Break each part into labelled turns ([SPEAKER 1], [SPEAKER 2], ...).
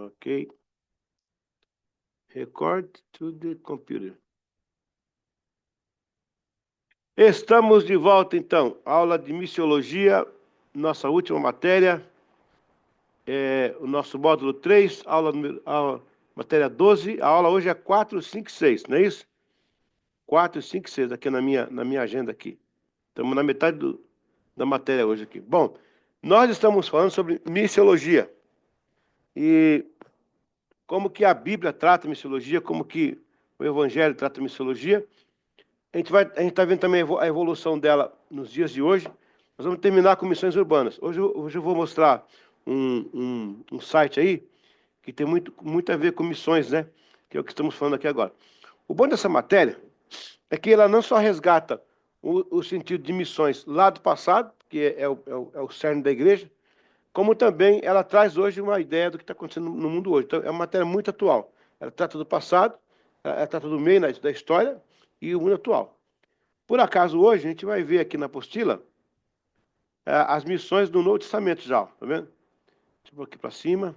[SPEAKER 1] Ok. Record to the computer. Estamos de volta, então. Aula de missiologia, nossa última matéria. O nosso módulo 3, matéria 12. A aula hoje é 4, 5 e 6, não é isso? 4, 5 e 6, aqui na minha agenda aqui. Estamos na metade da matéria hoje aqui. Bom, nós estamos falando sobre missiologia. E como que a Bíblia trata a missiologia, como que o Evangelho trata a missiologia. A gente está vendo também a evolução dela nos dias de hoje. Nós vamos terminar com missões urbanas. Hoje eu vou mostrar um site aí que tem muito a ver com missões, né? Que é o que estamos falando aqui agora. O bom dessa matéria é que ela não só resgata o sentido de missões lá do passado, que é o cerne da igreja, como também ela traz hoje uma ideia do que está acontecendo no mundo hoje. Então, é uma matéria muito atual. Ela trata do passado, ela trata do meio da história e o mundo atual. Por acaso, hoje, a gente vai ver aqui na apostila as missões do Novo Testamento já, tá vendo? Deixa eu pôr aqui para cima.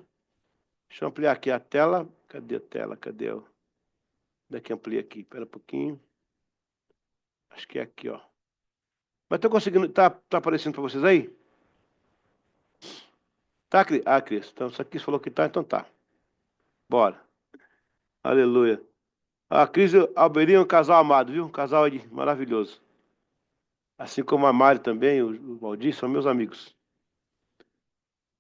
[SPEAKER 1] Deixa eu ampliar aqui a tela. Cadê a tela? Cadê? Onde é que amplia aqui? Espera um pouquinho. Acho que é aqui, ó. Mas estou conseguindo... Tá aparecendo para vocês aí? Tá, Cris? Ah, Cris. Então, isso aqui você falou que tá, então tá. Bora. Aleluia. A Cris e o Alberinho é um casal amado, viu? Um casal aí maravilhoso. Assim como a Mari também, o Valdir, são meus amigos.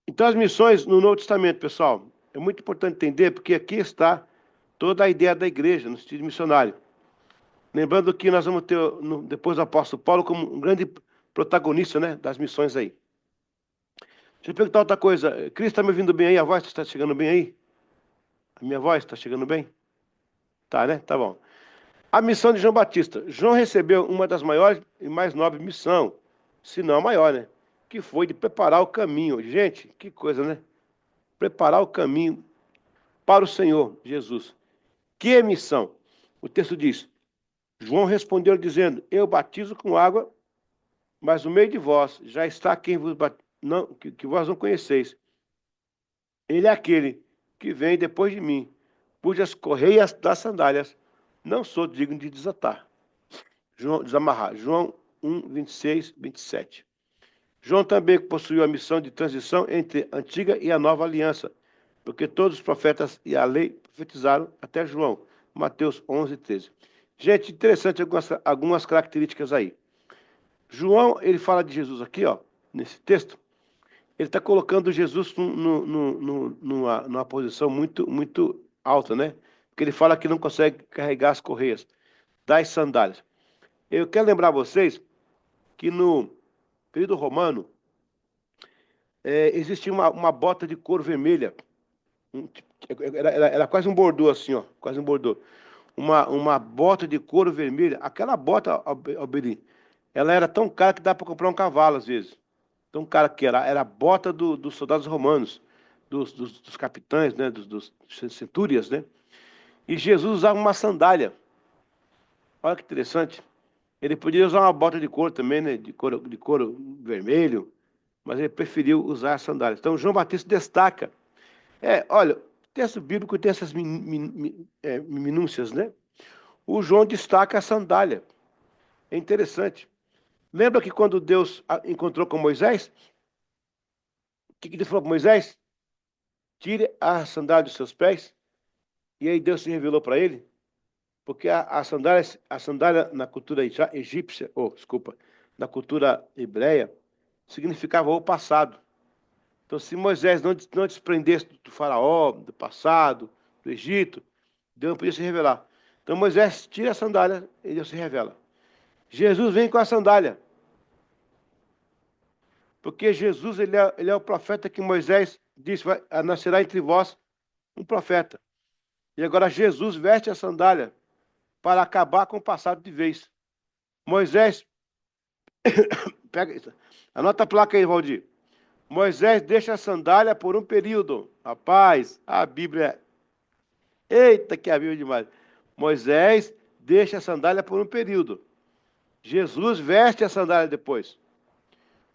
[SPEAKER 1] Então, as missões no Novo Testamento, pessoal, é muito importante entender, porque aqui está toda a ideia da igreja, no sentido missionário. Lembrando que nós vamos ter, depois do apóstolo Paulo, como um grande protagonista, né, das missões aí. Deixa eu perguntar outra coisa. Cris, está me ouvindo bem aí? A voz está chegando bem aí? A minha voz está chegando bem? Tá, né? Tá bom. A missão de João Batista. João recebeu uma das maiores e mais nobres missões, se não a maior, né? Que foi de preparar o caminho. Gente, que coisa, né? Preparar o caminho para o Senhor Jesus. Que missão? O texto diz: João respondeu dizendo: Eu batizo com água, mas no meio de vós já está quem vos que vós não conheceis. Ele é aquele que vem depois de mim, cujas correias das sandálias não sou digno de desatar. Desamarrar. João 1, 26, 27. João também possuiu a missão de transição entre a antiga e a nova aliança, porque todos os profetas e a lei profetizaram até João. Mateus 11, 13. Gente, interessante algumas características aí. João, ele fala de Jesus aqui, ó, nesse texto. Ele está colocando Jesus numa posição muito alta, né? Porque ele fala que não consegue carregar as correias das sandálias. Eu quero lembrar vocês que no período romano existia uma bota de couro vermelha. Era quase um bordô assim, ó, quase um bordô. Uma bota de couro vermelha. Aquela bota, Alberi, ela era tão cara que dá para comprar um cavalo às vezes. Tão cara que era a bota dos soldados romanos, dos capitães, né, dos centúrias, né? E Jesus usava uma sandália. Olha que interessante. Ele podia usar uma bota de couro também, né, de couro vermelho, mas ele preferiu usar as sandálias. Então, João Batista destaca. Olha, o texto bíblico tem essas minúcias, né? O João destaca a sandália. É interessante. Lembra que quando Deus encontrou com Moisés, o que Deus falou para Moisés? Tire a sandália dos seus pés. E aí Deus se revelou para ele, porque a sandália na cultura egípcia, na cultura hebreia, significava o passado. Então, se Moisés não desprendesse do faraó, do passado, do Egito, Deus não podia se revelar. Então, Moisés tira a sandália e Deus se revela. Jesus vem com a sandália. Porque Jesus, ele é o profeta que Moisés disse: nascerá entre vós um profeta. E agora Jesus veste a sandália para acabar com o passado de vez. Moisés, pega isso. Anota a placa aí, Valdir. Moisés deixa a sandália por um período. Rapaz, a Bíblia Eita, que a Bíblia é demais. Moisés deixa a sandália por um período. Jesus veste a sandália depois.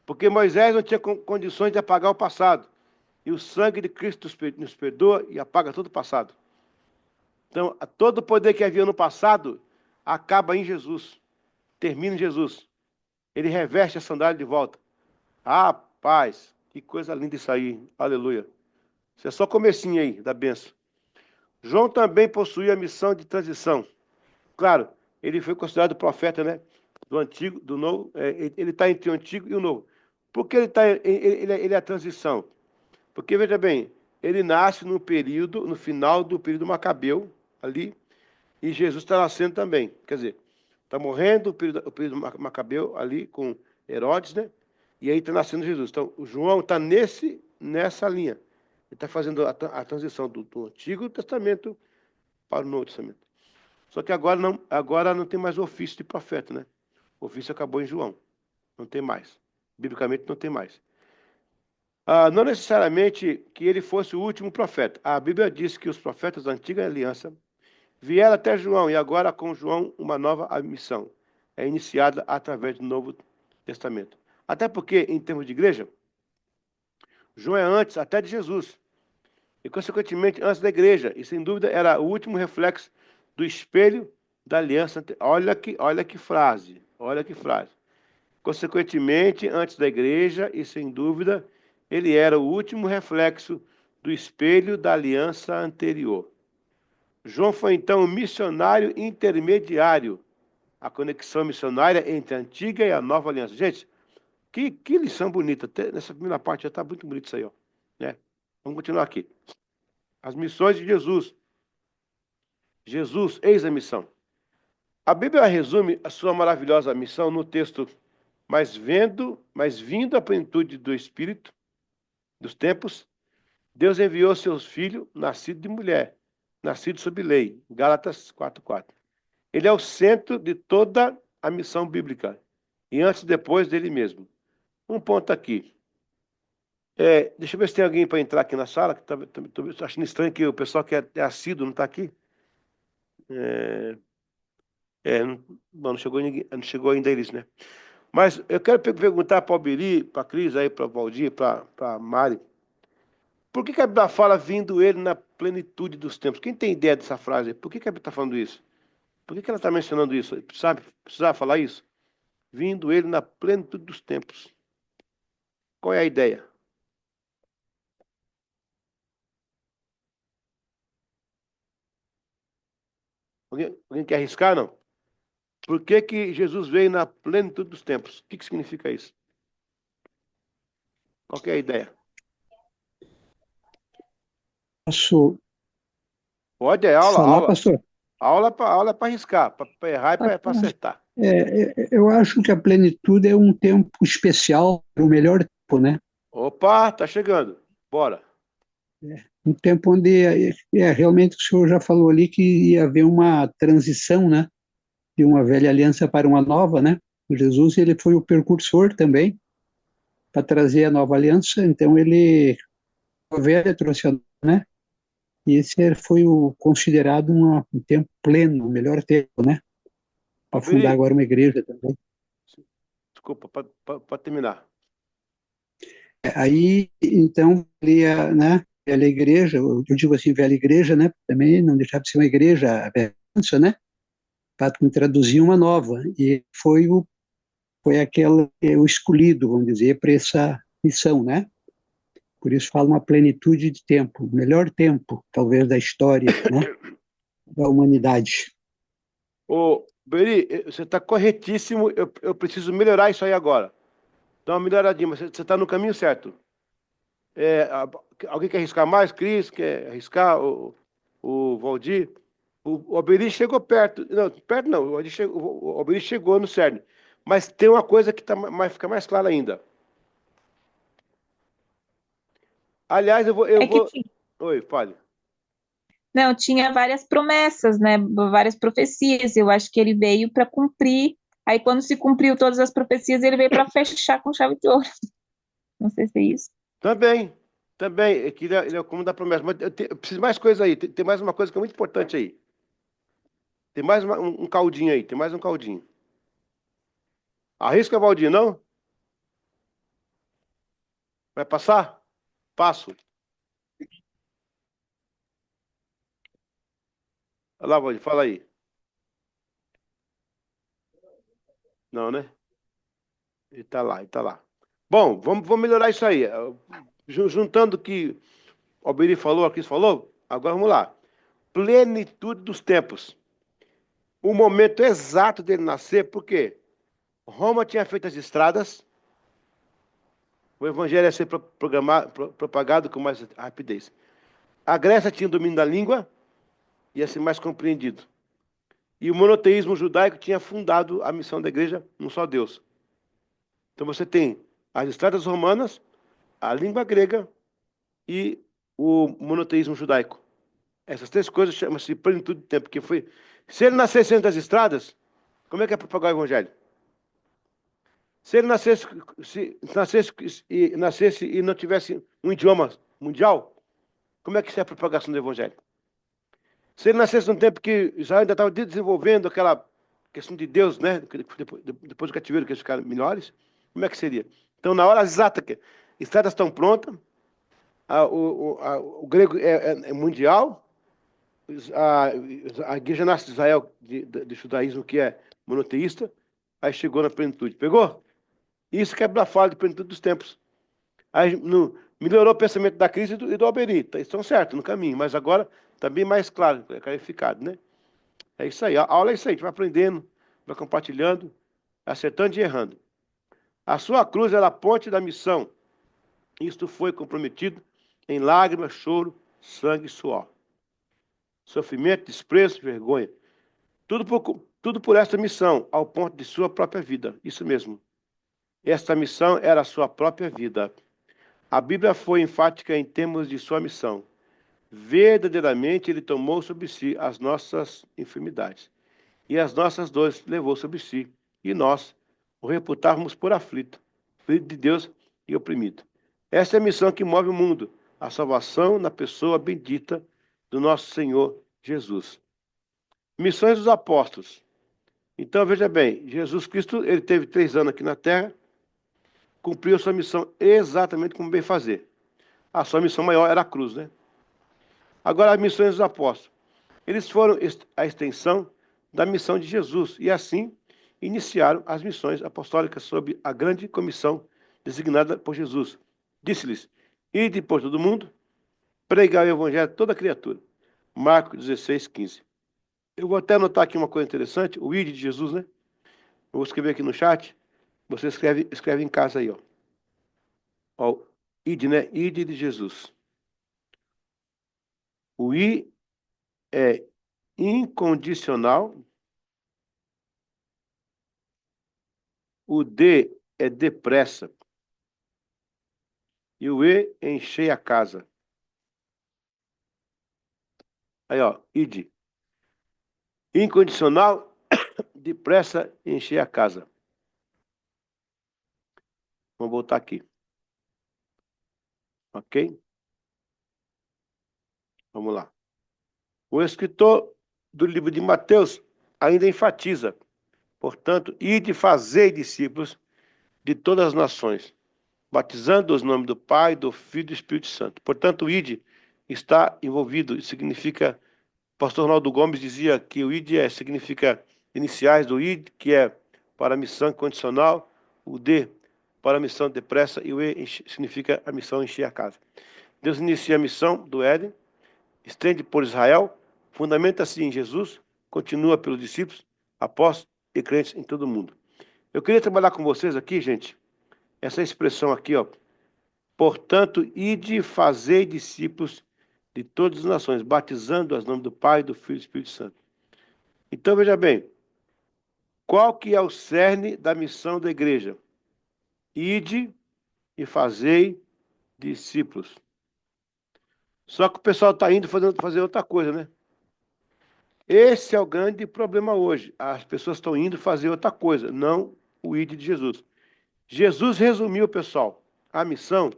[SPEAKER 1] Porque Moisés não tinha condições de apagar o passado. E o sangue de Cristo nos perdoa e apaga todo o passado. Então, todo o poder que havia no passado acaba em Jesus. Termina em Jesus. Ele reveste a sandália de volta. Ah, paz, que coisa linda isso aí. Aleluia. Isso é só comecinho aí da bênção. João também possuía a missão de transição. Claro, ele foi considerado profeta, né? Do Antigo, do Novo. Ele está entre o Antigo e o Novo. Por que ele é a transição? Porque, veja bem, ele nasce no final do período Macabeu, ali, e Jesus está nascendo também. Quer dizer, está morrendo o período Macabeu ali com Herodes, né? E aí está nascendo Jesus. Então, o João está nessa linha. Ele está fazendo a transição do Antigo Testamento para o Novo Testamento. Só que agora não tem mais o ofício de profeta, né? O ofício acabou em João. Não tem mais. Biblicamente não tem mais. Não necessariamente que ele fosse o último profeta. A Bíblia diz que os profetas da antiga aliança vieram até João e agora com João uma nova missão. É iniciada através do Novo Testamento. Até porque, em termos de igreja, João é antes até de Jesus. E, consequentemente, antes da igreja. E, sem dúvida, era o último reflexo do espelho da aliança. Olha que frase. Olha que frase. Consequentemente, antes da igreja, e sem dúvida, ele era o último reflexo do espelho da aliança anterior. João foi, então, o missionário intermediário, a conexão missionária entre a antiga e a nova aliança. Gente, que lição bonita. Até nessa primeira parte já está muito bonito isso aí, ó, né? Vamos continuar aqui. As missões de Jesus. Jesus, eis a missão. A Bíblia resume a sua maravilhosa missão no texto: mas vindo a plenitude do Espírito, dos tempos, Deus enviou seu filho, nascido de mulher, nascido sob lei. Gálatas 4:4. Ele é o centro de toda a missão bíblica, e antes e depois dele mesmo. Um ponto aqui. Deixa eu ver se tem alguém para entrar aqui na sala, que estou achando estranho que o pessoal que é assíduo não está aqui. Não chegou ninguém, não chegou ainda eles, né? Mas eu quero perguntar para o Biri, para a Cris, para o Valdir, para a Mari, por que a Bíblia fala vindo ele na plenitude dos tempos? Quem tem ideia dessa frase? Por que a Bíblia está falando isso? Por que ela está mencionando isso? Sabe? Precisava falar isso? Vindo ele na plenitude dos tempos. Qual é a ideia? Alguém quer arriscar, não? Por que Jesus veio na plenitude dos tempos? O que significa isso? Qual é a ideia?
[SPEAKER 2] Posso
[SPEAKER 1] Pode, é aula,
[SPEAKER 2] falar,
[SPEAKER 1] aula.
[SPEAKER 2] pastor?
[SPEAKER 1] Aula é para arriscar, para errar e para acertar.
[SPEAKER 2] Eu acho que a plenitude é um tempo especial, o melhor tempo, né?
[SPEAKER 1] Opa, tá chegando. Bora.
[SPEAKER 2] Um tempo onde realmente o senhor já falou ali que ia haver uma transição, né? De uma velha aliança para uma nova, né? O Jesus, ele foi o precursor também para trazer a nova aliança, então ele a velha trouxe a nova, né? E esse foi considerado um tempo pleno, o melhor tempo, né? Para fundar
[SPEAKER 1] Alberi,
[SPEAKER 2] agora uma igreja também.
[SPEAKER 1] desculpa, para terminar.
[SPEAKER 2] Aí, então, né, velha igreja, eu digo assim, velha igreja, né, também não deixava de ser uma igreja aberta, né, para traduzir uma nova, e foi aquele, o escolhido, vamos dizer, para essa missão, né, por isso fala uma plenitude de tempo, o melhor tempo, talvez, da história, né, da humanidade.
[SPEAKER 1] Ô, Beri, você está corretíssimo. Eu preciso melhorar isso aí agora. Dá uma melhoradinha, mas você está no caminho certo. Alguém quer arriscar mais? Cris, quer arriscar? O Valdir? O Alberi chegou perto. Não, perto não. O Alberi chegou no cerne. Mas tem uma coisa que fica mais clara ainda. Aliás, eu
[SPEAKER 3] É que
[SPEAKER 1] vou. Oi, fale.
[SPEAKER 3] não, tinha várias promessas, né? Várias profecias. Eu acho que ele veio para cumprir. Aí, quando se cumpriu todas as profecias, ele veio para fechar com chave de ouro. Não sei se é isso.
[SPEAKER 1] Também, também. É que ele é o como da promessa. Mas eu preciso de mais coisa aí. Tem mais uma coisa que é muito importante aí. Tem mais um caldinho aí. Tem mais um caldinho. Arrisca, Valdir, não? Vai passar? Passo. Olha lá, Valdir, fala aí. Não, né? Ele tá lá, ele tá lá. Bom, vamos melhorar isso aí. Juntando o que o Alberi falou, a Cris falou, agora vamos lá. Plenitude dos tempos. O momento exato dele nascer, por quê? Roma tinha feito as estradas, o evangelho ia ser propagado com mais rapidez. A Grécia tinha o domínio da língua, ia ser mais compreendido. E o monoteísmo judaico tinha fundado a missão da igreja num só Deus. Então você tem as estradas romanas, a língua grega e o monoteísmo judaico. Essas três coisas chamam-se plenitude de tempo, porque foi... Se ele nascesse antes das estradas, como é que é propagar o evangelho? Se ele nascesse e não tivesse um idioma mundial, como é que isso é a propagação do evangelho? Se ele nascesse num tempo que Israel ainda estava desenvolvendo aquela questão de Deus, né? Depois do cativeiro que eles ficaram melhores, como é que seria? Então, na hora exata que estradas estão prontas, o grego é mundial, a, a igreja nasce de Israel, de judaísmo que é monoteísta, aí chegou na plenitude. Pegou? Isso quebra a fala de plenitude dos tempos. Aí melhorou o pensamento da crise e do Alberi. Estão certos no caminho, mas agora está bem mais claro, clarificado, né? É isso aí. A aula é isso aí. A gente vai aprendendo, vai compartilhando, acertando e errando. A sua cruz era a ponte da missão. Isto foi comprometido em lágrimas, choro, sangue e suor. Sofrimento, desprezo, vergonha. Tudo por esta missão, ao ponto de sua própria vida. Isso mesmo. Esta missão era a sua própria vida. A Bíblia foi enfática em termos de sua missão. Verdadeiramente ele tomou sobre si as nossas enfermidades e as nossas dores levou sobre si, e nós o reputávamos por aflito, filho de Deus e oprimido. Essa é a missão que move o mundo, a salvação na pessoa bendita do nosso Senhor Jesus. Missões dos apóstolos. Então, veja bem, Jesus Cristo, ele teve 3 anos aqui na Terra, cumpriu a sua missão exatamente como bem fazer. A sua missão maior era a cruz, né? Agora, as missões dos apóstolos. Eles foram a extensão da missão de Jesus e, assim, iniciaram as missões apostólicas sob a grande comissão designada por Jesus. Disse-lhes: ide por todo mundo, pregar o evangelho a toda criatura. Marcos 16, 15. Eu vou até anotar aqui uma coisa interessante, o ide de Jesus, né? Eu vou escrever aqui no chat, você escreve em casa aí, ó. Ó, ide, né? Ide de Jesus. O I é incondicional, o D é depressa e o E é encher a casa. Aí, ó, ide. Incondicional, depressa, encher a casa. Vamos voltar aqui. Ok? Vamos lá. O escritor do livro de Mateus ainda enfatiza, portanto, ide fazer discípulos de todas as nações, batizando os nomes do Pai, do Filho e do Espírito Santo. Portanto, o ide está envolvido, significa, o pastor Ronaldo Gomes dizia que o ide significa iniciais do id, que é para a missão condicional, o D para a missão depressa e o E significa a missão encher a casa. Deus inicia a missão do Éden, estende por Israel, fundamenta-se em Jesus, continua pelos discípulos, apóstolos e crentes em todo o mundo. Eu queria trabalhar com vocês aqui, gente, essa expressão aqui, ó. Portanto, ide fazer discípulos de todas as nações, batizando os nomes do Pai, do Filho e do Espírito Santo. Então, veja bem, qual que é o cerne da missão da igreja? Ide e fazei discípulos. Só que o pessoal está indo fazer outra coisa, né? Esse é o grande problema hoje. As pessoas estão indo fazer outra coisa, não o ide de Jesus. Jesus resumiu, pessoal, a missão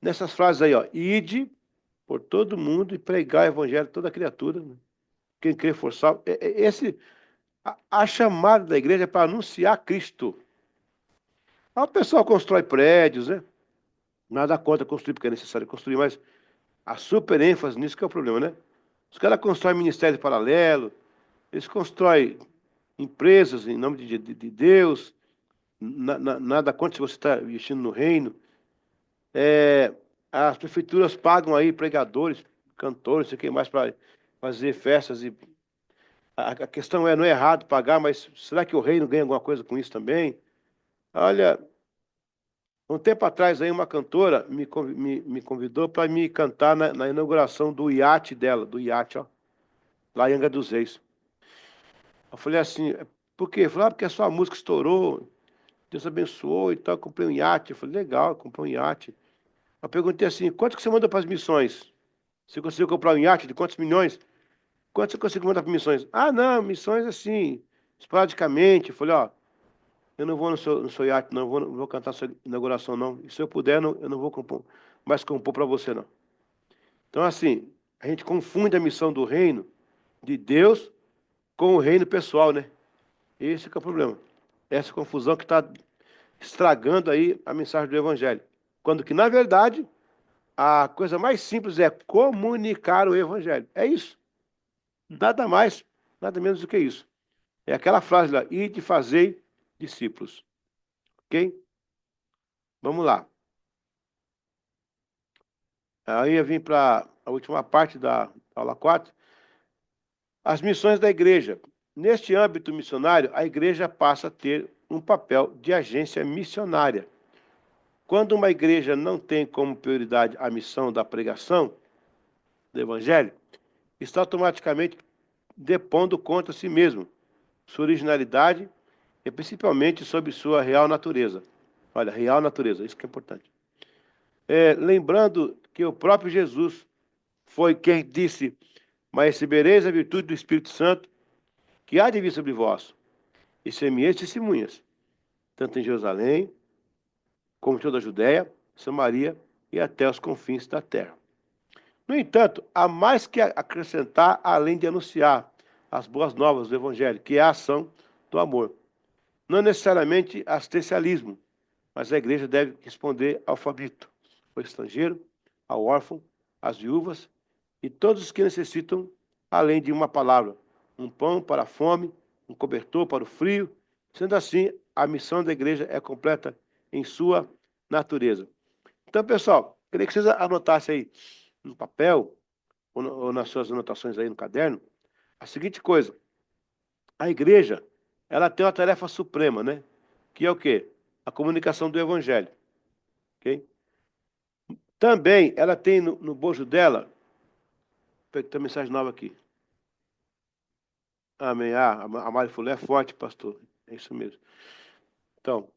[SPEAKER 1] nessas frases aí, ó. Ide por todo mundo e pregar o evangelho a toda criatura. Né? Quem crê forçar. A chamada da igreja é para anunciar Cristo. Aí o pessoal constrói prédios, né? Nada contra construir, porque é necessário construir, mas a super ênfase nisso que é o problema, né? Os caras constroem ministério paralelo, eles constroem empresas em nome de Deus, nada contra se você está investindo no reino. As prefeituras pagam aí pregadores, cantores, não sei o que mais, para fazer festas. E a questão não é errado pagar, mas será que o reino ganha alguma coisa com isso também? Olha, um tempo atrás aí uma cantora me convidou para me cantar na inauguração do iate dela, do iate, ó, lá em Angra dos Reis. Eu falei assim, por quê? Eu falei, porque a sua música estourou, Deus abençoou e tal, eu comprei um iate. Eu falei, legal, comprei um iate. Eu perguntei assim, quanto que você manda para as missões? Você conseguiu comprar um iate de quantos milhões? Quanto você conseguiu mandar para missões? Ah, não, missões assim, esporadicamente. Eu falei, ó, eu não vou no seu iate, não vou cantar sua inauguração, não. E se eu puder, eu não vou mais compor para você, não. Então, assim, a gente confunde a missão do reino de Deus com o reino pessoal, né? Esse que é o problema. Essa confusão que está estragando aí a mensagem do Evangelho. Quando que, na verdade, a coisa mais simples é comunicar o Evangelho. É isso. Nada mais, nada menos do que isso. É aquela frase lá, ide fazei discípulos. Ok? Vamos lá. Aí eu vim para a última parte da aula 4. As missões da igreja. Neste âmbito missionário, a igreja passa a ter um papel de agência missionária. Quando uma igreja não tem como prioridade a missão da pregação do evangelho, está automaticamente depondo contra si mesmo, sua originalidade e principalmente sobre sua real natureza. Olha, real natureza, isso que é importante. Lembrando que o próprio Jesus foi quem disse, mas recebereis a virtude do Espírito Santo, que há de vir sobre vós, e ser-me-eis testemunhas, tanto em Jerusalém, como em toda a Judéia, Samaria e até os confins da terra. No entanto, há mais que acrescentar, além de anunciar as boas novas do Evangelho, que é a ação do amor. Não necessariamente assistencialismo, mas a igreja deve responder ao faminto, ao estrangeiro, ao órfão, às viúvas e todos os que necessitam, além de uma palavra, um pão para a fome, um cobertor para o frio. Sendo assim, a missão da igreja é completa em sua natureza. Então, pessoal, queria que vocês anotassem aí no papel ou nas suas anotações aí no caderno a seguinte coisa: a igreja, ela tem uma tarefa suprema, né? Que é o quê? A comunicação do evangelho, ok? Também ela tem no bojo dela, tem uma mensagem nova aqui. Amém. A Mari falou, é forte, pastor. É isso mesmo. Então,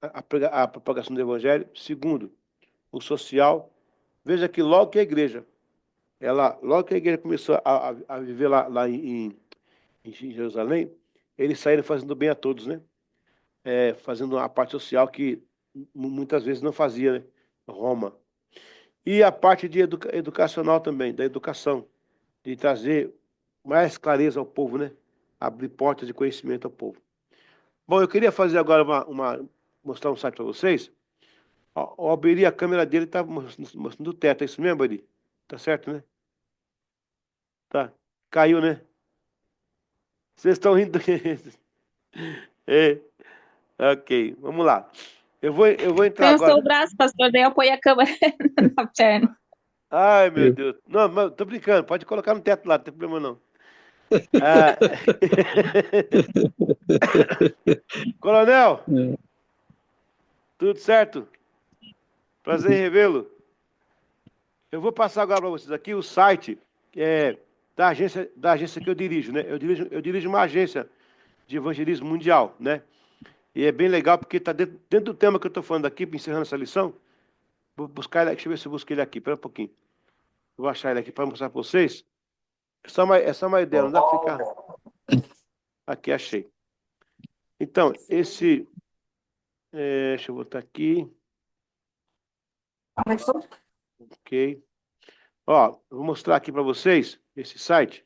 [SPEAKER 1] a propagação do evangelho. Segundo, o social. Veja que logo que a igreja, logo que a igreja começou a viver lá em Jerusalém, eles saíram fazendo bem a todos, né? Fazendo a parte social que muitas vezes não fazia, né? Roma. E a parte de educacional também, da educação, de trazer mais clareza ao povo, né? Abrir portas de conhecimento ao povo. Bom, eu queria fazer agora mostrar um site para vocês. O Alberi, a câmera dele está mostrando o teto, é isso mesmo, Alberi? Tá certo, né? Tá. Caiu, né? Vocês estão rindo. É, ok, vamos lá. Eu vou entrar
[SPEAKER 3] Cansou
[SPEAKER 1] agora.
[SPEAKER 3] o braço, pastor, daí eu apoio a câmera na perna.
[SPEAKER 1] Ai, meu Deus. Não, mas tô brincando, pode colocar no teto lá, não tem problema não. Ah. Coronel, tudo certo? Prazer em revê-lo. Eu vou passar agora para vocês aqui o site da agência que eu dirijo, né? Eu dirijo uma agência de evangelismo mundial, né? E é bem legal porque está dentro do tema que eu estou falando aqui, encerrando essa lição. Vou buscar ele aqui, deixa eu ver se eu busco ele aqui, espera um pouquinho. Vou achar ele aqui para mostrar para vocês. É só uma ideia, não dá para ficar. Aqui, achei. Então, deixa eu botar aqui. Ok. Ó, eu vou mostrar aqui para vocês esse site.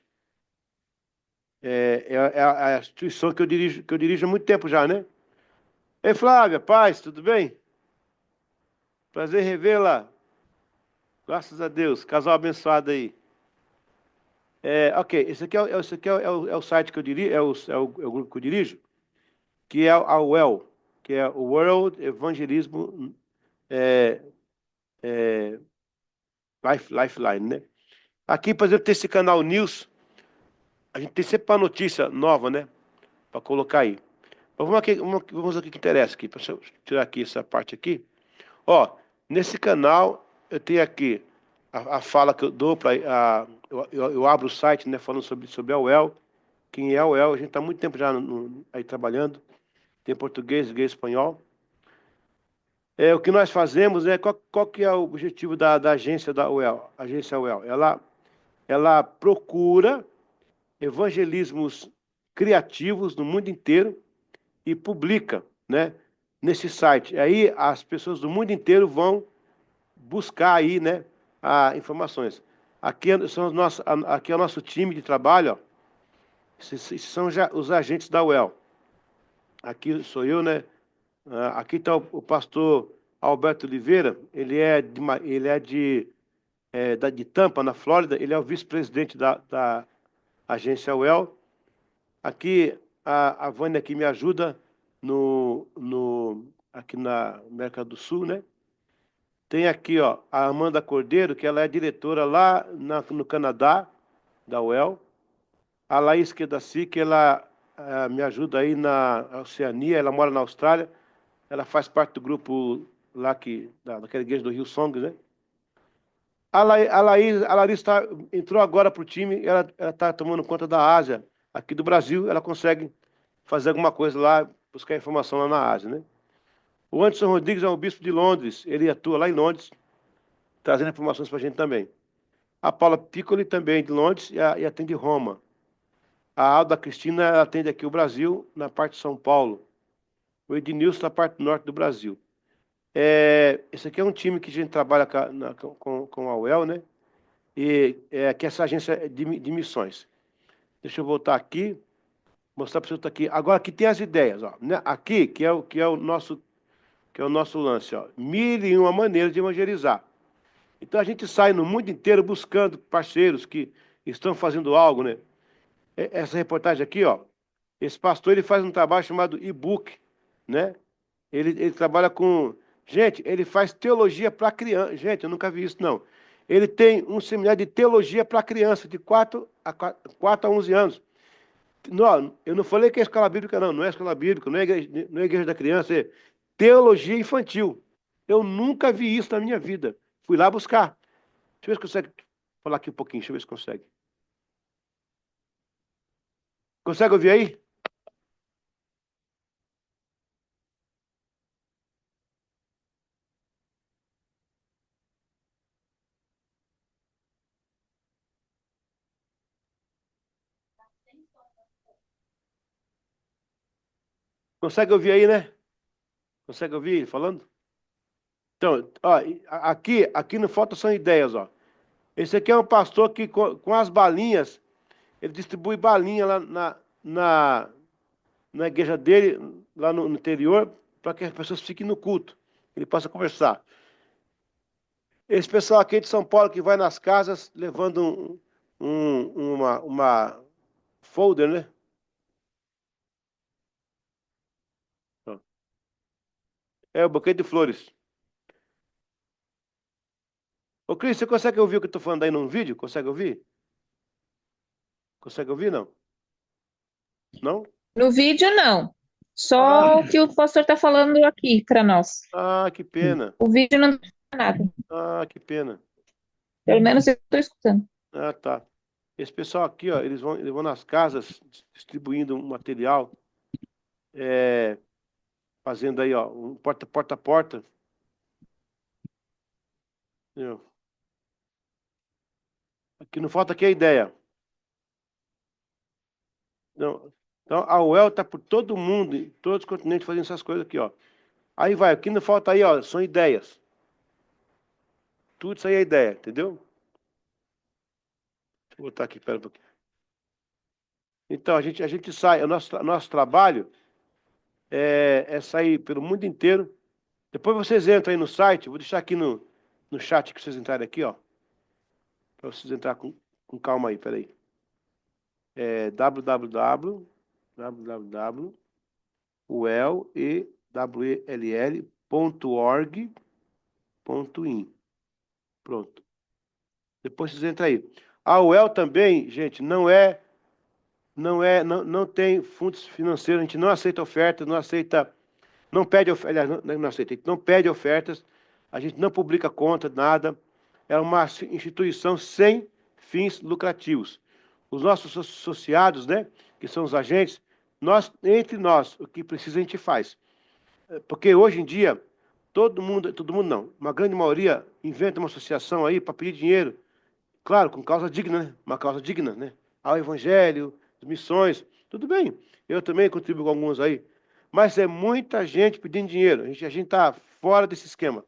[SPEAKER 1] É a instituição que eu dirijo há muito tempo já, né? Ei, Flávia, paz, tudo bem? Prazer em revê-la. Graças a Deus. Casal abençoado aí. Ok, esse aqui é o site que eu dirijo, é o grupo que eu dirijo, que é a WEL, que é o World Evangelismo é, é, Lifeline, né? Aqui, por exemplo, tem esse canal News, a gente tem sempre uma notícia nova, né? Para colocar aí. Mas vamos aqui que interessa aqui, para eu tirar aqui essa parte aqui. Ó, nesse canal eu tenho aqui a fala que eu dou para eu abro o site, né, falando sobre a UEL, quem é a UEL, a gente está há muito tempo já aí trabalhando, tem português, inglês, espanhol. O que nós fazemos, qual que é o objetivo da agência da UEL? A agência UEL, ela procura evangelismos criativos no mundo inteiro e publica, né, nesse site. Aí as pessoas do mundo inteiro vão buscar aí, né, informações. Aqui é o nosso time de trabalho, ó. Esses são já os agentes da UEL. Aqui sou eu, né? Aqui está o pastor Alberto Oliveira. Ele é de Tampa, na Flórida. Ele é o vice-presidente da agência UEL. Aqui a Vânia aqui me ajuda aqui na América do Sul, né? Tem aqui, ó, a Amanda Cordeiro, que ela é diretora lá no Canadá, da UEL. A Laís Quedaci, que ela me ajuda aí na Oceania, ela mora na Austrália. Ela faz parte do grupo lá daquela igreja do Rio Song, né? A Larissa entrou agora para o time, ela está tomando conta da Ásia. Aqui do Brasil, ela consegue fazer alguma coisa lá, buscar informação lá na Ásia, né? O Anderson Rodrigues é o bispo de Londres, ele atua lá em Londres, trazendo informações para a gente também. A Paula Piccoli também de Londres e atende Roma. A Alda Cristina ela atende aqui o Brasil, na parte de São Paulo. O Ednilson na parte norte do Brasil. Esse aqui é um time que a gente trabalha com a UEL, né? Que é essa agência de missões. Deixa eu voltar aqui, mostrar para você aqui. Agora aqui tem as ideias, ó, né? Aqui que é o nosso lance, ó. 1001 maneiras de evangelizar. Então a gente sai no mundo inteiro buscando parceiros que estão fazendo algo, né? Essa reportagem aqui, ó. Esse pastor ele faz um trabalho chamado e-book, né? Ele trabalha com. Gente, ele faz teologia para criança. Gente, eu nunca vi isso, não. Ele tem um seminário de teologia para criança, de 4 a 11 anos. Não, eu não falei que é escola bíblica, não. Não é escola bíblica, não é igreja da criança, é teologia infantil. Eu nunca vi isso na minha vida. Fui lá buscar. Deixa eu ver se consegue falar aqui um pouquinho, deixa eu ver se consegue. Consegue ouvir aí? Consegue ouvir aí, né? Consegue ouvir ele falando? Então, ó, aqui não falta são ideias, ó. Esse aqui é um pastor que com as balinhas, ele distribui balinha lá na igreja dele, lá no interior, para que as pessoas fiquem no culto, ele possa conversar. Esse pessoal aqui de São Paulo que vai nas casas levando uma folder, né? É o buquê de flores. Ô, Cris, você consegue ouvir o que eu estou falando aí no vídeo? Consegue ouvir? Consegue ouvir, não? Não?
[SPEAKER 3] No vídeo, não.
[SPEAKER 1] Ah,
[SPEAKER 3] Só o que o pastor está falando aqui para nós.
[SPEAKER 1] que pena.
[SPEAKER 3] O vídeo não tem nada.
[SPEAKER 1] Que pena.
[SPEAKER 3] Pelo menos eu estou escutando.
[SPEAKER 1] Tá. Esse pessoal aqui, ó, eles vão nas casas distribuindo um material, é, fazendo aí, ó, um porta a porta. Entendeu? Aqui não falta aqui a ideia. Não. Então, a UEL está por todo mundo, em todos os continentes, fazendo essas coisas aqui, ó. Aí vai, o que não falta aí, ó, são ideias. Tudo isso aí é ideia, entendeu? Deixa eu botar aqui, pera um pouquinho. Então, a gente sai, o nosso trabalho é sair pelo mundo inteiro. Depois vocês entram aí no site, vou deixar aqui no chat que vocês entrarem aqui, ó. Para vocês entrar com calma aí, peraí. É www.well.org.in. Pronto. Depois vocês entram aí. A UEL também, gente, não tem fundos financeiros, a gente não aceita ofertas, não pede ofertas, não aceita, não pede ofertas, a gente não publica conta, nada. É uma instituição sem fins lucrativos. Os nossos associados, né, que são os agentes, entre nós, o que precisa a gente faz. Porque hoje em dia, todo mundo não, uma grande maioria inventa uma associação aí para pedir dinheiro, claro, com causa digna, né? Uma causa digna, né? Ao evangelho, as missões, tudo bem. Eu também contribuo com alguns aí. Mas é muita gente pedindo dinheiro. A gente está fora desse esquema.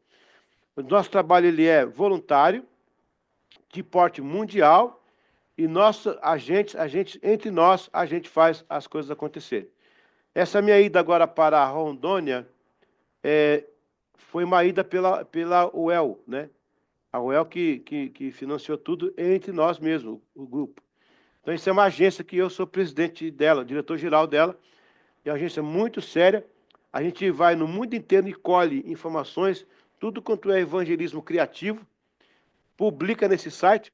[SPEAKER 1] O nosso trabalho ele é voluntário, de porte mundial, e entre nós, a gente faz as coisas acontecerem. Essa minha ida agora para Rondônia foi uma ida pela UEL, né? A UEL que financiou tudo entre nós mesmos, o grupo. Então, isso é uma agência que eu sou presidente dela, diretor-geral dela. É uma agência muito séria. A gente vai no mundo inteiro e colhe informações, tudo quanto é evangelismo criativo, publica nesse site.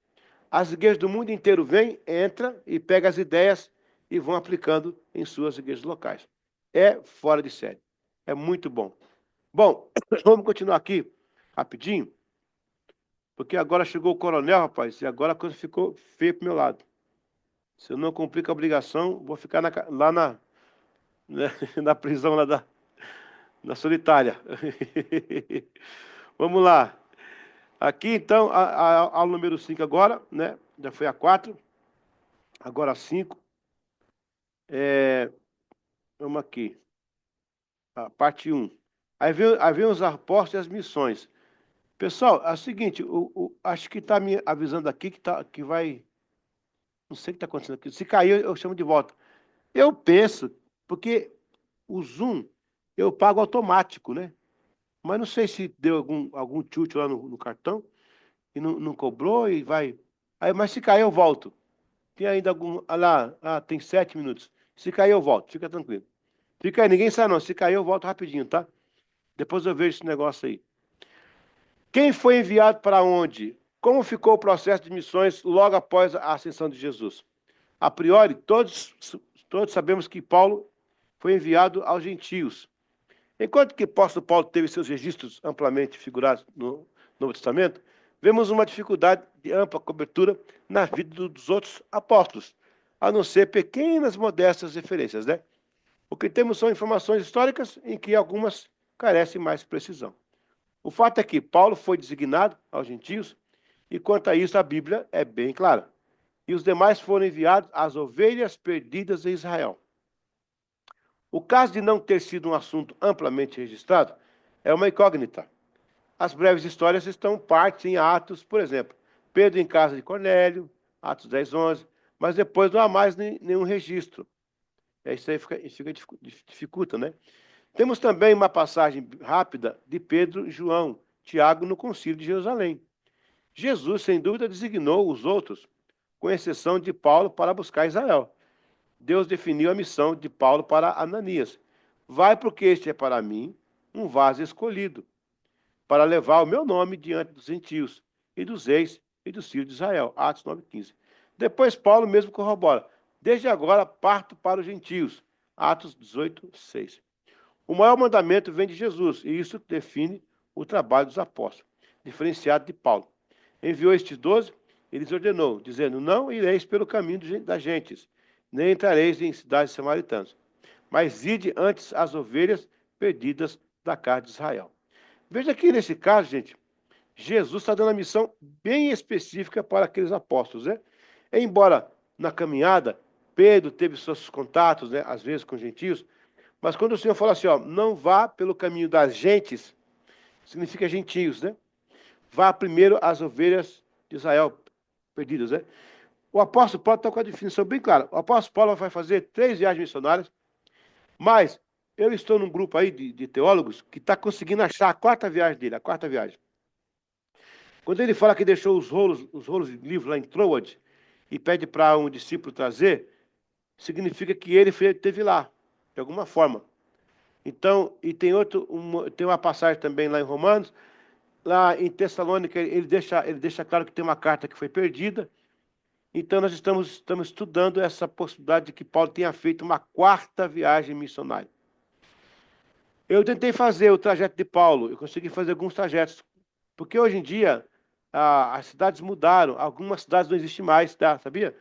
[SPEAKER 1] As igrejas do mundo inteiro vêm, entra e pega as ideias e vão aplicando em suas igrejas locais. É fora de série. É muito bom. Bom, vamos continuar aqui rapidinho, porque agora chegou o coronel, rapaz, e agora a coisa ficou feia pro meu lado. Se eu não cumprir com a obrigação, vou ficar lá né, na prisão lá na solitária. Vamos lá. Aqui, então, a aula número 5 agora, né? Já foi a 4, agora a 5. Vamos aqui. A parte 1. Aí vem os apóstolos e as missões. Pessoal, é o seguinte, acho que está me avisando aqui que vai... Não sei o que está acontecendo aqui. Se cair, eu chamo de volta. Eu penso, porque o Zoom eu pago automático, né? Mas não sei se deu algum chute lá no cartão e não cobrou e vai. Aí, mas se cair, eu volto. Tem ainda algum. Tem 7 minutos. Se cair, eu volto. Fica tranquilo. Fica aí, ninguém sai não. Se cair, eu volto rapidinho, tá? Depois eu vejo esse negócio aí. Quem foi enviado para onde? Como ficou o processo de missões logo após a ascensão de Jesus? A priori, todos sabemos que Paulo foi enviado aos gentios. Enquanto que o apóstolo Paulo teve seus registros amplamente figurados no Novo Testamento, vemos uma dificuldade de ampla cobertura na vida dos outros apóstolos, a não ser pequenas, modestas referências, né? O que temos são informações históricas em que algumas carecem mais precisão. O fato é que Paulo foi designado aos gentios, e quanto a isso a Bíblia é bem clara. E os demais foram enviados às ovelhas perdidas em Israel. O caso de não ter sido um assunto amplamente registrado é uma incógnita. As breves histórias estão partes em Atos, por exemplo, Pedro em casa de Cornélio, Atos 10, 11, mas depois não há mais nenhum registro. Isso aí dificulta, né? Temos também uma passagem rápida de Pedro, João, Tiago no Concílio de Jerusalém. Jesus, sem dúvida, designou os outros, com exceção de Paulo, para buscar Israel. Deus definiu a missão de Paulo para Ananias. Vai porque este é para mim um vaso escolhido, para levar o meu nome diante dos gentios e dos reis e dos filhos de Israel. Atos 9,15. Depois Paulo mesmo corrobora. Desde agora parto para os gentios. Atos 18,6. O maior mandamento vem de Jesus, e isso define o trabalho dos apóstolos, diferenciado de Paulo. Enviou estes 12, e lhes ordenou, dizendo, não ireis pelo caminho das gentes, nem entrareis em cidades samaritanas, mas ide antes as ovelhas perdidas da casa de Israel. Veja que nesse caso, gente, Jesus está dando uma missão bem específica para aqueles apóstolos, né? Embora na caminhada, Pedro teve seus contatos, né, às vezes com gentios, mas quando o Senhor fala assim, ó, não vá pelo caminho das gentes, significa gentios, né? Vá primeiro às ovelhas de Israel perdidas, né? O apóstolo Paulo está com a definição bem clara. O apóstolo Paulo vai fazer 3 viagens missionárias, mas eu estou num grupo aí de teólogos que está conseguindo achar a 4ª viagem dele, a 4ª viagem. Quando ele fala que deixou os rolos de livro lá em Troade e pede para um discípulo trazer, significa que ele esteve lá, de alguma forma. Então, e tem tem uma passagem também lá em Romanos, lá em Tessalônica, ele deixa claro que tem uma carta que foi perdida. Então, nós estamos estudando essa possibilidade de que Paulo tenha feito uma 4ª viagem missionária. Eu tentei fazer o trajeto de Paulo, eu consegui fazer alguns trajetos, porque hoje em dia as cidades mudaram, algumas cidades não existem mais, tá? Sabia?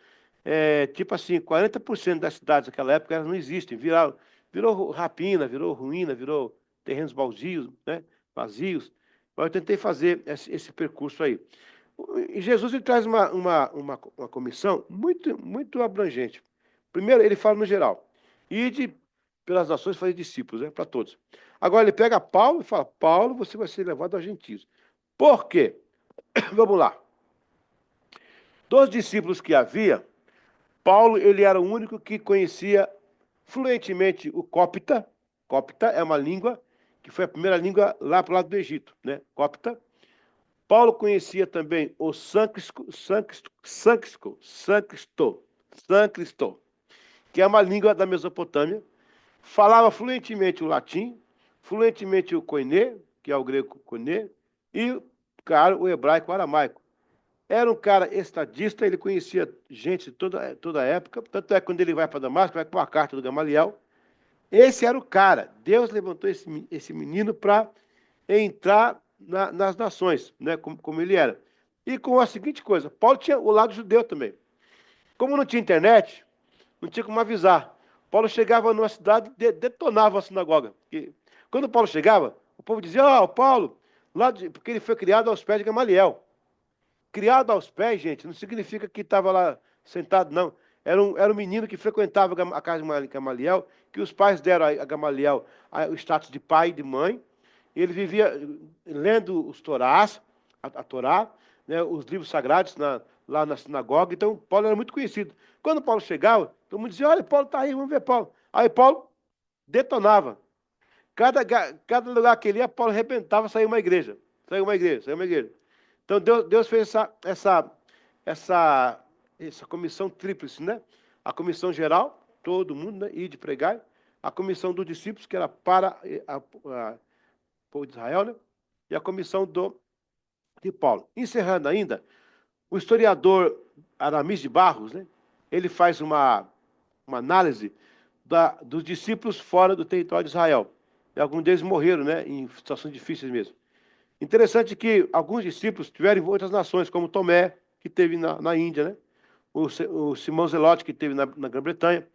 [SPEAKER 1] Tipo assim, 40% das cidades naquela época elas não existem, virou rapina, virou ruína, virou terrenos baldios, né? Vazios. Mas eu tentei fazer esse percurso aí. E Jesus ele traz uma comissão muito abrangente. Primeiro, ele fala no geral: ide pelas nações fazer discípulos, né? Para todos. Agora ele pega Paulo e fala: Paulo, você vai ser levado aos gentios. Por quê? Vamos lá. Dos discípulos que havia, Paulo ele era o único que conhecia fluentemente o copta. Copta é uma língua que foi a primeira língua lá para o lado do Egito, né? Copta. Paulo conhecia também o sânscrito, que é uma língua da Mesopotâmia. Falava fluentemente o latim, fluentemente o koiné, que é o grego koiné, e, claro, o hebraico, o aramaico. Era um cara estadista, ele conhecia gente de toda a época, tanto é que quando ele vai para Damasco, vai com a carta do Gamaliel. Esse era o cara. Deus levantou esse menino para entrar nas nações, né, como ele era. E com a seguinte coisa, Paulo tinha o lado judeu também. Como não tinha internet, não tinha como avisar. Paulo chegava numa cidade e detonava a sinagoga. E quando Paulo chegava, o povo dizia: o Paulo, porque ele foi criado aos pés de Gamaliel. Criado aos pés, gente, não significa que estava lá sentado, não. Era um menino que frequentava a casa de Gamaliel, que os pais deram a Gamaliel o status de pai e de mãe. Ele vivia lendo os Torás, a Torá, né, os livros sagrados lá na sinagoga. Então, Paulo era muito conhecido. Quando Paulo chegava, todo mundo dizia: olha, Paulo está aí, vamos ver Paulo. Aí Paulo detonava. Cada lugar que ele ia, Paulo arrebentava, saía uma igreja. Saía uma igreja. Então, Deus fez essa comissão tríplice, né? A comissão geral, todo mundo, né? Ir de pregar. A comissão dos discípulos, que era para o povo de Israel, né? E a comissão de Paulo. Encerrando ainda, o historiador Aramis de Barros, né? Ele faz uma análise dos discípulos fora do território de Israel. E alguns deles morreram, né? Em situações difíceis mesmo. Interessante que alguns discípulos tiveram em outras nações, como Tomé, que teve na Índia, né? O Simão Zelote, que teve na Grã-Bretanha.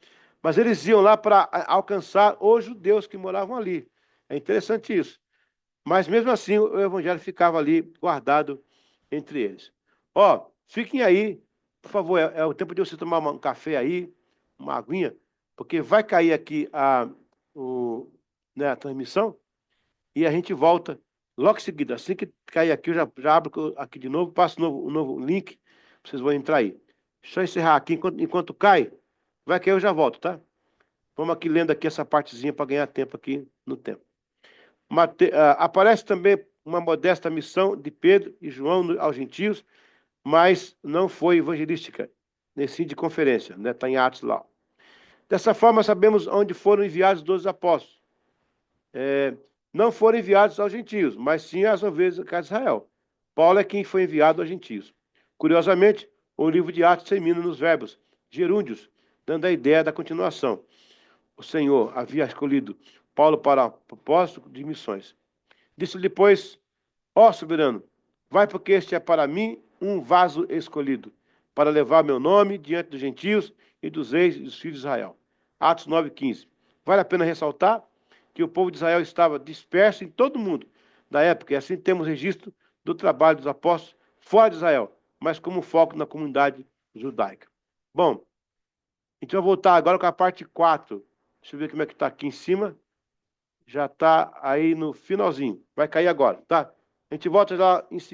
[SPEAKER 1] Mas eles iam lá para alcançar os judeus que moravam ali. É interessante isso. Mas mesmo assim, o evangelho ficava ali guardado entre eles. Fiquem aí, por favor, é o tempo de você tomar um café aí, uma aguinha, porque vai cair aqui a transmissão e a gente volta logo em seguida. Assim que cair aqui, eu já abro aqui de novo, passo um novo link, vocês vão entrar aí. Deixa eu encerrar aqui, enquanto cai, vai cair, eu já volto, tá? Vamos aqui lendo aqui essa partezinha para ganhar tempo aqui no tempo. Aparece também uma modesta missão de Pedro e João aos gentios, mas não foi evangelística, nesse de conferência, né? Está em Atos lá. Dessa forma, sabemos onde foram enviados os 12 apóstolos. Não foram enviados aos gentios, mas sim às ovelhas da casa de Israel. Paulo é quem foi enviado aos gentios. Curiosamente, o livro de Atos termina nos verbos gerúndios, dando a ideia da continuação. O Senhor havia escolhido Paulo para propósito de missões. Disse-lhe, pois, soberano, vai porque este é para mim um vaso escolhido, para levar meu nome diante dos gentios e dos reis e dos filhos de Israel. Atos 9:15. Vale a pena ressaltar que o povo de Israel estava disperso em todo o mundo da época, e assim temos registro do trabalho dos apóstolos fora de Israel, mas como foco na comunidade judaica. Bom, a gente vai voltar agora com a parte 4. Deixa eu ver como é que está aqui em cima. Já está aí no finalzinho. Vai cair agora, tá? A gente volta já em seguida.